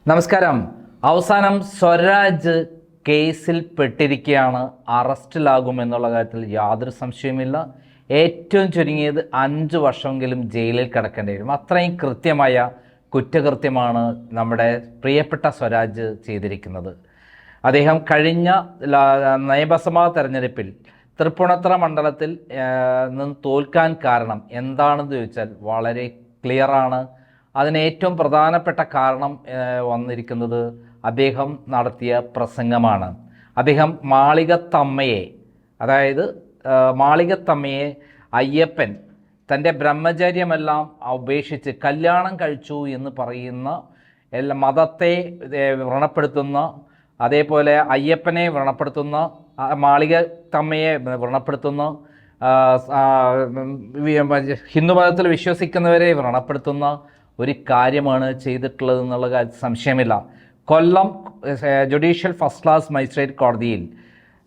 നമസ്കാരം. അവസാനം സ്വരാജ് കേസിൽ പെട്ടിരിക്കുകയാണ്. അറസ്റ്റിലാകുമെന്നുള്ള കാര്യത്തിൽ യാതൊരു സംശയവുമില്ല. ഏറ്റവും ചുരുങ്ങിയത് 5 വർഷമെങ്കിലും ജയിലിൽ കിടക്കേണ്ടി വരും. അത്രയും കൃത്യമായ കുറ്റകൃത്യമാണ് നമ്മുടെ പ്രിയപ്പെട്ട സ്വരാജ് ചെയ്തിരിക്കുന്നത്. അദ്ദേഹം കഴിഞ്ഞ നിയമസഭാ തെരഞ്ഞെടുപ്പിൽ തൃപ്പൂണിത്തുറ മണ്ഡലത്തിൽ നിന്ന് തോൽക്കാൻ കാരണം എന്താണെന്ന് ചോദിച്ചാൽ വളരെ ക്ലിയറാണ്. അതിന് ഏറ്റവും പ്രധാനപ്പെട്ട കാരണം വന്നിരിക്കുന്നത് അദ്ദേഹം നടത്തിയ പ്രസംഗമാണ്. അദ്ദേഹം മാളികത്തമ്മയെ, അതായത് മാളികത്തമ്മയെ അയ്യപ്പൻ തൻ്റെ ബ്രഹ്മചര്യമെല്ലാം ഉപേക്ഷിച്ച് കല്യാണം കഴിച്ചു എന്ന് പറയുന്ന എല്ലാ മതത്തെ വ്രണപ്പെടുത്തുന്ന, അതേപോലെ അയ്യപ്പനെ വ്രണപ്പെടുത്തുന്ന, മാളികത്തമ്മയെ വ്രണപ്പെടുത്തുന്ന, ഹിന്ദുമതത്തിൽ വിശ്വസിക്കുന്നവരെ വ്രണപ്പെടുത്തുന്ന ഒരു കാര്യമാണ് ചെയ്തിട്ടുള്ളത് എന്നുള്ള കാര്യത്തിൽ സംശയമില്ല. കൊല്ലം ജുഡീഷ്യൽ ഫസ്റ്റ് ക്ലാസ് മജിസ്ട്രേറ്റ് കോടതിയിൽ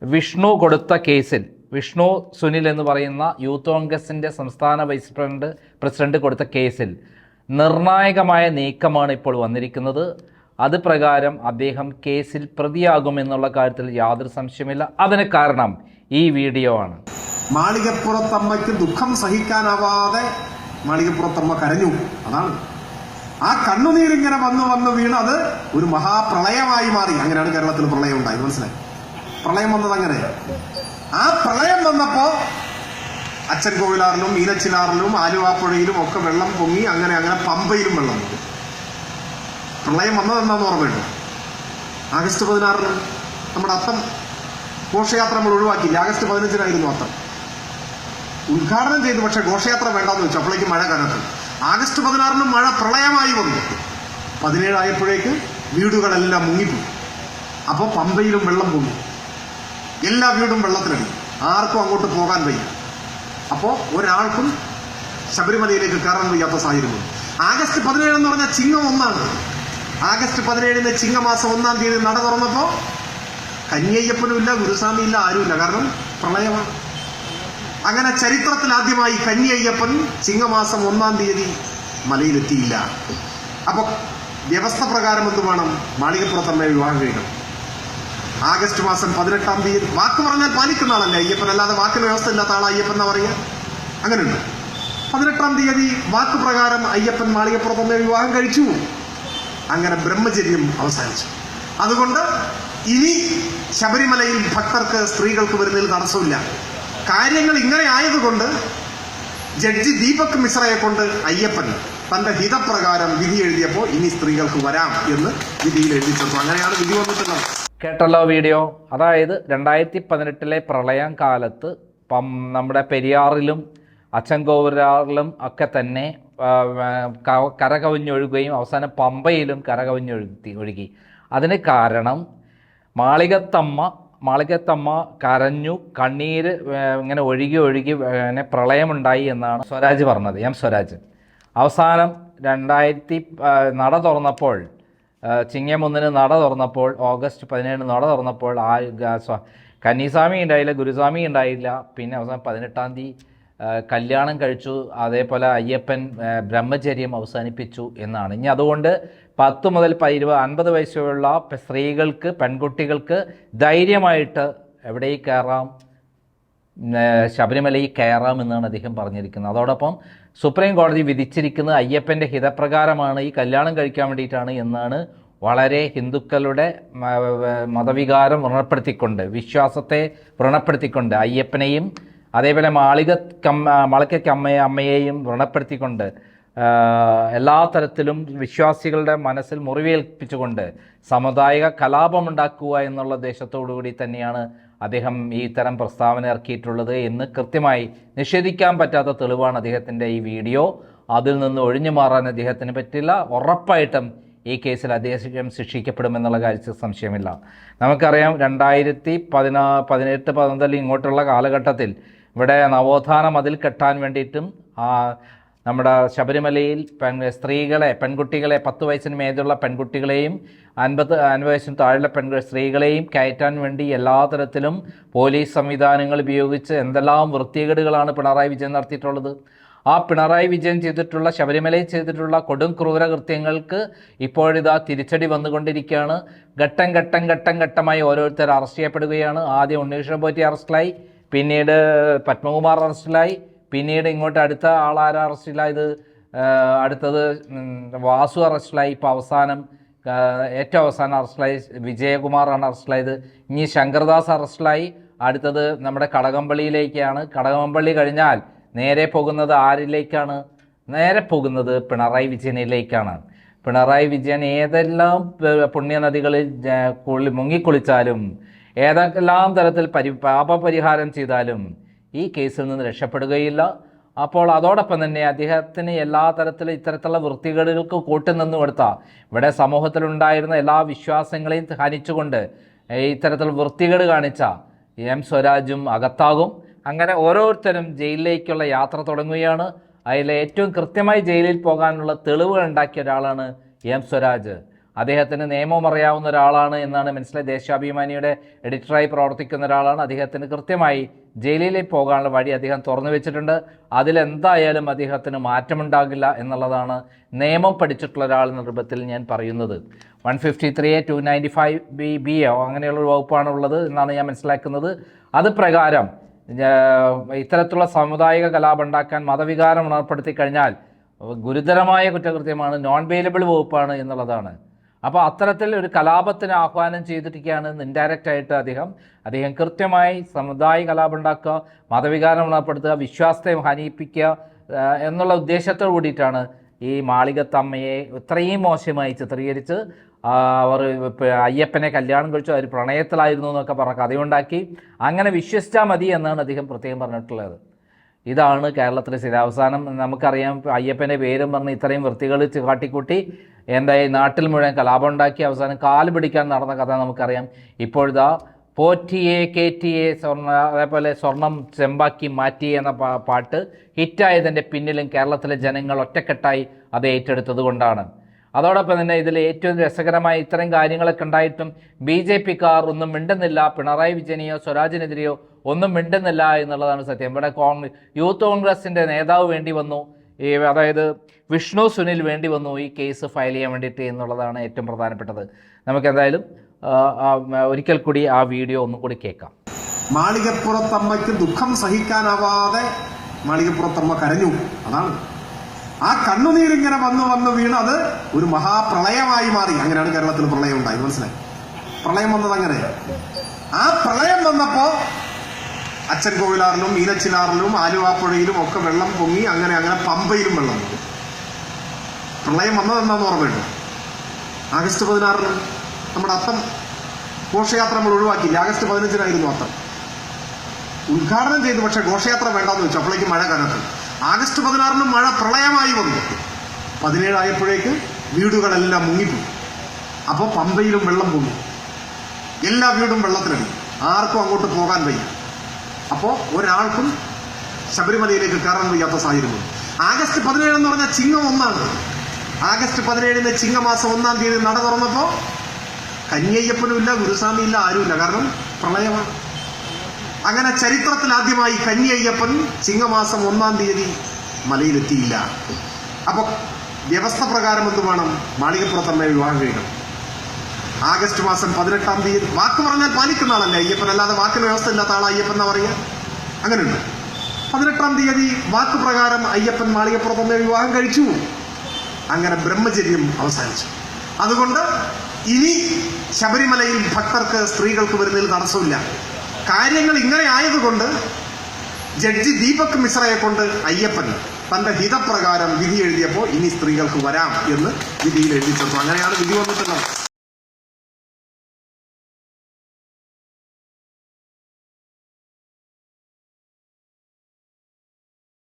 വിഷ്ണു കൊടുത്ത കേസിൽ, വിഷ്ണു സുനിൽ എന്ന് പറയുന്ന യൂത്ത് കോൺഗ്രസിൻ്റെ സംസ്ഥാന വൈസ് പ്രസിഡന്റ് കൊടുത്ത കേസിൽ നിർണായകമായ നീക്കമാണ് ഇപ്പോൾ വന്നിരിക്കുന്നത്. അത് പ്രകാരം അദ്ദേഹം കേസിൽ പ്രതിയാകുമെന്നുള്ള കാര്യത്തിൽ യാതൊരു സംശയമില്ല. അതിന് കാരണം ഈ വീഡിയോ ആണ്. മാളികപ്പുറത്തമ്മയ്ക്ക് ദുഃഖം സഹിക്കാനാവാതെ മാളികപ്പുറത്തമ്മ കരഞ്ഞു. അതാണ് ആ കണ്ണുനീരിങ്ങനെ വന്ന് വീണ് അത് ഒരു മഹാപ്രളയമായി മാറി. അങ്ങനെയാണ് കേരളത്തിൽ പ്രളയം ഉണ്ടായത്. മനസ്സിലായി? പ്രളയം വന്നത് അങ്ങനെ. ആ പ്രളയം വന്നപ്പോ അച്ഛൻ കോവിലാറിലും മീനച്ചിലാറിലും ആലുവാപ്പുഴയിലും ഒക്കെ വെള്ളം പൊങ്ങി. അങ്ങനെ പമ്പയിലും വെള്ളം പൊങ്ങി. പ്രളയം വന്നത് എന്താണെന്ന് ഓർമ്മയുണ്ട്? ആഗസ്റ്റ് 16 നമ്മുടെ അത്തം ഘോഷയാത്ര നമ്മൾ ഒഴിവാക്കിയില്ല. ആഗസ്റ്റ് 15 അത്തം ഉദ്ഘാടനം ചെയ്തു. പക്ഷെ ഘോഷയാത്ര വേണ്ടെന്ന് വെച്ചു. അപ്പോഴേക്ക് മഴ കനത്തു. ആഗസ്റ്റ് 16 മഴ പ്രളയമായി വന്നു. 17 ആയപ്പോഴേക്ക് വീടുകളെല്ലാം മുങ്ങിപ്പോയി. അപ്പോൾ പമ്പയിലും വെള്ളം പൊങ്ങി. എല്ലാ വീടും വെള്ളത്തിലടി. ആർക്കും അങ്ങോട്ട് പോകാൻ വയ്യ. അപ്പോൾ ഒരാൾക്കും ശബരിമലയിലേക്ക് കയറാൻ വയ്യാത്ത സാഹചര്യം. ആഗസ്റ്റ് 17 എന്ന് പറഞ്ഞാൽ ചിങ്ങം 1 ആഗസ്റ്റ് 17 ചിങ്ങമാസം 1 തീയതി നട തുറന്നപ്പോൾ കന്യയ്യപ്പനും ഇല്ല, ഗുരുസ്വാമി ഇല്ല, ആരുമില്ല. കാരണം പ്രളയമാണ്. അങ്ങനെ ചരിത്രത്തിൽ ആദ്യമായി കന്യയ്യപ്പൻ ചിങ്ങമാസം 1 തീയതി മലയിലെത്തിയില്ല. അപ്പൊ വ്യവസ്ഥ പ്രകാരം എന്ത് വേണം? മാളികപ്പുറത്തമ്മയെ വിവാഹം കഴിക്കണം. ആഗസ്റ്റ് മാസം 18 തീയതി. വാക്ക് പറഞ്ഞാൽ പാലിക്കുന്ന ആളല്ലേ അയ്യപ്പൻ. അല്ലാതെ വാക്കിന് വ്യവസ്ഥ ഇല്ലാത്ത ആൾ അയ്യപ്പൻ എന്നാ പറയുക? അങ്ങനെയുണ്ട്. 18 തീയതി വാക്ക് പ്രകാരം അയ്യപ്പൻ മാളികപ്പുറത്തമ്മയെ വിവാഹം കഴിച്ചു. അങ്ങനെ ബ്രഹ്മചര്യം അവസാനിച്ചു. അതുകൊണ്ട് ഇനി ശബരിമലയിൽ ഭക്തർക്ക്, സ്ത്രീകൾക്ക് വരുന്നതിൽ തടസ്സമില്ല. കാര്യങ്ങൾ ഇങ്ങനെ ആയതുകൊണ്ട് ജഡ്ജി ദീപക് മിശ്രയെ കൊണ്ട് അയ്യപ്പൻ തന്റെ ഹിതപ്രകാരം വിധി എഴുതിയപ്പോൾ ഇനി സ്ത്രീകൾക്ക് വരാം എന്ന് വിധിയിൽ എഴുതി ചേർത്തു. അങ്ങനെയാണ് വിധി വന്നിട്ടുള്ളത്. കേട്ടല്ലോ വീഡിയോ. അതായത് 2018 പ്രളയം കാലത്ത് നമ്മുടെ പെരിയാറിലും അച്ചൻകോവിലാറിലും ഒക്കെ തന്നെ കരകവിഞ്ഞൊഴുകുകയും അവസാനം പമ്പയിലും കരകവിഞ്ഞൊഴുകി. അതിന് കാരണം മാളികത്തമ്മ കരഞ്ഞു, കണ്ണീര് ഇങ്ങനെ ഒഴുകി പ്രളയമുണ്ടായി എന്നാണ് സ്വരാജ് പറഞ്ഞത്. സ്വരാജ് അവസാനം 2000 നട തുറന്നപ്പോൾ, ചിങ്ങം 1 നട തുറന്നപ്പോൾ, ഓഗസ്റ്റ് 17 നട തുറന്നപ്പോൾ കന്നിസ്വാമി ഉണ്ടായില്ല, ഗുരുസ്വാമി ഉണ്ടായില്ല. പിന്നെ അവസാനം 18 തീയതി കല്യാണം കഴിച്ചു. അതേപോലെ അയ്യപ്പൻ ബ്രഹ്മചര്യം അവസാനിപ്പിച്ചു എന്നാണ്. ഇനി അതുകൊണ്ട് 10 മുതൽ 50 വയസ്സുള്ള സ്ത്രീകൾക്ക്, പെൺകുട്ടികൾക്ക് ധൈര്യമായിട്ട് എവിടെയും കയറാം, ശബരിമലയിൽ കയറാം എന്നാണ് അദ്ദേഹം പറഞ്ഞിരിക്കുന്നത്. അതോടൊപ്പം സുപ്രീം കോടതി വിധിച്ചിരിക്കുന്നത് അയ്യപ്പൻ്റെ ഹിതപ്രകാരമാണ്, ഈ കല്യാണം കഴിക്കാൻ വേണ്ടിയിട്ടാണ് എന്നാണ്. വളരെ ഹിന്ദുക്കളുടെ മതവികാരം വ്രണപ്പെടുത്തിക്കൊണ്ട്, വിശ്വാസത്തെ വ്രണപ്പെടുത്തിക്കൊണ്ട്, അയ്യപ്പനെയും അതേപോലെ മാളികത്തമ്മയെയും വ്രണപ്പെടുത്തിക്കൊണ്ട്, എല്ലാ തരത്തിലും വിശ്വാസികളുടെ മനസ്സിൽ മുറിവേൽപ്പിച്ചുകൊണ്ട് സാമുദായിക കലാപമുണ്ടാക്കുക എന്നുള്ള ഉദ്ദേശത്തോടുകൂടി തന്നെയാണ് അദ്ദേഹം ഈ തരം പ്രസ്താവന ഇറക്കിയിട്ടുള്ളത് എന്ന് കൃത്യമായി നിഷേധിക്കാൻ പറ്റാത്ത തെളിവാണ് അദ്ദേഹത്തിൻ്റെ ഈ വീഡിയോ. അതിൽ നിന്ന് ഒഴിഞ്ഞു മാറാൻ അദ്ദേഹത്തിന് പറ്റില്ല. ഉറപ്പായിട്ടും ഈ കേസിൽ അദ്ദേഹം ശിക്ഷിക്കപ്പെടുമെന്നുള്ള കാര്യത്തിൽ സംശയമില്ല. നമുക്കറിയാം 2018-19 ഇങ്ങോട്ടുള്ള കാലഘട്ടത്തിൽ ഇവിടെ നവോത്ഥാന മതിൽ കെട്ടാൻ വേണ്ടിയിട്ടും നമ്മുടെ ശബരിമലയിൽ പെൺകുട്ടികളെ 10 വയസ്സിന് മേലുള്ള പെൺകുട്ടികളെയും 50 വയസ്സിന് താഴെയുള്ള സ്ത്രീകളെയും കയറ്റാൻ വേണ്ടി എല്ലാ തരത്തിലും പോലീസ് സംവിധാനങ്ങൾ ഉപയോഗിച്ച് എന്തെല്ലാം വൃത്തികേടുകളാണ് പിണറായി വിജയൻ നടത്തിയിട്ടുള്ളത്. ആ പിണറായി വിജയൻ ചെയ്തിട്ടുള്ള ശബരിമലയിൽ ചെയ്തിട്ടുള്ള കൊടും ക്രൂര കൃത്യങ്ങൾക്ക് ഇപ്പോഴിതാ തിരിച്ചടി വന്നുകൊണ്ടിരിക്കുകയാണ്. ഘട്ടമായി ഓരോരുത്തർ അറസ്റ്റ് ചെയ്യപ്പെടുകയാണ്. ആദ്യം ഉണ്ണീകൃഷ്ണൻ പോറ്റി അറസ്റ്റിലായി, പിന്നീട് പത്മകുമാർ അറസ്റ്റിലായി, പിന്നീട് ഇങ്ങോട്ട് അടുത്ത ആളാരാ അറസ്റ്റിലായത്, അടുത്തത് വാസു അറസ്റ്റിലായി, ഇപ്പോൾ ഏറ്റവും അവസാനം അറസ്റ്റിലായി വിജയകുമാറാണ് അറസ്റ്റിലായത്. ഇനി ശങ്കർദാസ് അറസ്റ്റിലായി. അടുത്തത് നമ്മുടെ കടകംപള്ളിയിലേക്കാണ്. കടകംപള്ളി കഴിഞ്ഞാൽ നേരെ പോകുന്നത് ആരിലേക്കാണ്? നേരെ പോകുന്നത് പിണറായി വിജയനിലേക്കാണ്. പിണറായി വിജയൻ ഏതെല്ലാം പുണ്യനദികളിൽ മുങ്ങിക്കുളിച്ചാലും ഏതെല്ലാം തരത്തിൽ പാപപരിഹാരം ചെയ്താലും ഈ കേസിൽ നിന്ന് രക്ഷപ്പെടുകയില്ല. അപ്പോൾ അതോടൊപ്പം തന്നെ അദ്ദേഹത്തിന് എല്ലാ തരത്തിലും ഇത്തരത്തിലുള്ള വൃത്തികേടുകൾക്ക് കൂട്ടുനിന്നു കൊടുത്ത, ഇവിടെ സമൂഹത്തിലുണ്ടായിരുന്ന എല്ലാ വിശ്വാസങ്ങളെയും ഹനിച്ചുകൊണ്ട് ഇത്തരത്തിൽ വൃത്തികേട് കാണിച്ച എം സ്വരാജും അകത്താകും. അങ്ങനെ ഓരോരുത്തരും ജയിലിലേക്കുള്ള യാത്ര തുടങ്ങുകയാണ്. അതിൽ ഏറ്റവും കൃത്യമായി ജയിലിൽ പോകാനുള്ള തെളിവുകൾ ഉണ്ടാക്കിയ ഒരാളാണ് എം സ്വരാജ്. അദ്ദേഹത്തിന് നിയമം അറിയാവുന്ന ഒരാളാണ് എന്നാണ് മനസ്സിലായി. ദേശാഭിമാനിയുടെ എഡിറ്ററായി പ്രവർത്തിക്കുന്ന ഒരാളാണ്. അദ്ദേഹത്തിന് കൃത്യമായി ജയിലിലേക്ക് പോകാനുള്ള വഴി അദ്ദേഹം തുറന്നു വെച്ചിട്ടുണ്ട്. അതിലെന്തായാലും അദ്ദേഹത്തിന് മാറ്റമുണ്ടാകില്ല എന്നുള്ളതാണ് നിയമം പഠിച്ചിട്ടുള്ള ഒരാൾ എന്ന രൂപത്തിൽ ഞാൻ പറയുന്നത്. 153A 295B അങ്ങനെയുള്ള വകുപ്പാണ് ഉള്ളത് എന്നാണ് ഞാൻ മനസ്സിലാക്കുന്നത്. അത് പ്രകാരം ഇത്തരത്തിലുള്ള സാമുദായിക കലാപം ഉണ്ടാക്കാൻ മതവികാരം ഉണർപ്പെടുത്തി കഴിഞ്ഞാൽ ഗുരുതരമായ കുറ്റകൃത്യമാണ്, നോൺ ബെയിലബിൾ വകുപ്പാണ് എന്നുള്ളതാണ്. അപ്പോൾ അത്തരത്തിൽ ഒരു കലാപത്തിന് ആഹ്വാനം ചെയ്തിരിക്കുകയാണ് ഇൻഡയറക്റ്റായിട്ട് അദ്ദേഹം കൃത്യമായി സമുദായ കലാപം ഉണ്ടാക്കുക, മതവികാരം ഉണർപ്പെടുത്തുക, വിശ്വാസത്തെ ഹനിപ്പിക്കുക എന്നുള്ള ഉദ്ദേശത്തോടു കൂടിയിട്ടാണ് ഈ മാളികത്തമ്മയെ ഇത്രയും മോശമായി ചിത്രീകരിച്ച് അവർ അയ്യപ്പനെ കല്യാണം കഴിച്ചു, അവർ പ്രണയത്തിലായിരുന്നു എന്നൊക്കെ പറഞ്ഞ കഥയുണ്ടാക്കി അങ്ങനെ വിശ്വസിച്ചാൽ മതി എന്നാണ് അദ്ദേഹം പ്രത്യേകം പറഞ്ഞിട്ടുള്ളത്. ഇതാണ് കേരളത്തിലെ സ്ഥിതി. അവസാനം നമുക്കറിയാം, അയ്യപ്പൻ്റെ പേരും പറഞ്ഞ് ഇത്രയും വൃത്തികൾ കാട്ടിക്കൂട്ടി എന്തായി നാട്ടിൽ മുഴുവൻ കലാപം ഉണ്ടാക്കി അവസാനം കാല് പിടിക്കാൻ നടന്ന കഥ നമുക്കറിയാം. ഇപ്പോഴത്തെ പോറ്റിയെ കേറ്റിയെ അതേപോലെ സ്വർണം ചെമ്പാക്കി മാറ്റി എന്ന പാട്ട് ഹിറ്റായതിൻ്റെ പിന്നിലും കേരളത്തിലെ ജനങ്ങൾ ഒറ്റക്കെട്ടായി അത് ഏറ്റെടുത്തത് കൊണ്ടാണ്. അതോടൊപ്പം തന്നെ ഇതിൽ ഏറ്റവും രസകരമായ ഇത്തരം കാര്യങ്ങളൊക്കെ ഉണ്ടായിട്ടും BJPക്കാർ ഒന്നും മിണ്ടുന്നില്ല, പിണറായി വിജയനെയോ സ്വരാജിനെതിരെയോ ഒന്നും മിണ്ടുന്നില്ല എന്നുള്ളതാണ് സത്യം. ഇവിടെ യൂത്ത് കോൺഗ്രസിൻ്റെ നേതാവ് വേണ്ടി വന്നു, അതായത് വിഷ്ണു സുനിൽ വേണ്ടി വന്നു ഈ കേസ് ഫയൽ ചെയ്യാൻ വേണ്ടിയിട്ട് എന്നുള്ളതാണ് ഏറ്റവും പ്രധാനപ്പെട്ടത്. നമുക്കെന്തായാലും ഒരിക്കൽ കൂടി ആ വീഡിയോ ഒന്നും കൂടി കേൾക്കാം. മാളികപ്പുറത്തമ്മയ്ക്ക് ദുഃഖം സഹിക്കാനാവാതെ മാളികപ്പുറത്തമ്മ കരഞ്ഞു. അതാണ് ആ കണ്ണുനീരിങ്ങനെ വന്ന് വീണ് അത് ഒരു മഹാപ്രളയമായി മാറി. അങ്ങനെയാണ് കേരളത്തിൽ പ്രളയം ഉണ്ടായി. മനസ്സിലായി? പ്രളയം വന്നത് അങ്ങനെ. ആ പ്രളയം വന്നപ്പോ അച്ഛൻ കോവിലാറിലും മീനച്ചിലാറിലും ആലുവാപ്പുഴയിലും ഒക്കെ വെള്ളം പൊങ്ങി. അങ്ങനെ പമ്പയിലും വെള്ളം പൊങ്ങി. പ്രളയം വന്നത് എന്താണെന്ന് ഓർമ്മയുണ്ട്? ആഗസ്റ്റ് 16 നമ്മുടെ അത്തം ഘോഷയാത്ര നമ്മൾ ഒഴിവാക്കിയില്ല. ആഗസ്റ്റ് 15 അത്തം ഉദ്ഘാടനം ചെയ്തു. പക്ഷെ ഘോഷയാത്ര വേണ്ടെന്ന് വെച്ചു. അപ്പോഴേക്ക് മഴ കനത്തു. ആഗസ്റ്റ് 16 മഴ പ്രളയമായി വന്നു. 17 ആയപ്പോഴേക്ക് വീടുകളെല്ലാം മുങ്ങിപ്പോയി. അപ്പോൾ പമ്പയിലും വെള്ളം പൊങ്ങി. എല്ലാ വീടും വെള്ളത്തിലടി. ആർക്കും അങ്ങോട്ട് പോകാൻ വയ്യ. അപ്പോൾ ഒരാൾക്കും ശബരിമലയിലേക്ക് കയറാൻ വയ്യാത്ത സാഹചര്യം. ആഗസ്റ്റ് 17 എന്ന് പറഞ്ഞാൽ ചിങ്ങം 1 ആഗസ്റ്റ് 17 ചിങ്ങമാസം 1 തീയതി നട തുറന്നപ്പോൾ കന്യയ്യപ്പനും ഇല്ല, ഗുരുസ്വാമി ഇല്ല, ആരുമില്ല. കാരണം പ്രളയമാണ്. അങ്ങനെ ചരിത്രത്തിൽ ആദ്യമായി കന്യയ്യപ്പൻ ചിങ്ങമാസം 1 തീയതി മലയിലെത്തിയില്ല. അപ്പൊ വ്യവസ്ഥ പ്രകാരം എന്ത് വേണം? മാളികപ്പുറത്തമ്മയെ വിവാഹം കഴിക്കണം. ആഗസ്റ്റ് മാസം 18 തീയതി വാക്ക് പറഞ്ഞാൽ പാലിക്കുന്ന ആളല്ലേ അയ്യപ്പൻ. അല്ലാതെ വാക്കിന് വ്യവസ്ഥ ഇല്ലാത്ത ആൾ അയ്യപ്പൻ എന്നാ പറയുക? അങ്ങനെയുണ്ട്. 18 തീയതി വാക്ക് പ്രകാരം അയ്യപ്പൻ മാളികപ്പുറത്തമ്മയെ വിവാഹം കഴിച്ചു. അങ്ങനെ ബ്രഹ്മചര്യം അവസാനിച്ചു. അതുകൊണ്ട് ഇനി ശബരിമലയിൽ ഭക്തർക്ക് സ്ത്രീകൾക്ക് വരുന്നതിൽ തടസ്സമില്ല. കാര്യങ്ങൾ ഇങ്ങനെ ആയതുകൊണ്ട് ജഡ്ജി ദീപക് മിശ്രയെ കൊണ്ട് അയ്യപ്പൻ തന്റെ ഹിതപ്രകാരം വിധി എഴുതിയപ്പോൾ ഇനി സ്ത്രീകൾക്ക് വരാം എന്ന് വിധിയിൽ എഴുതി ചേർത്തു. അങ്ങനെയാണ് വിധി വന്നിട്ടുള്ളത്.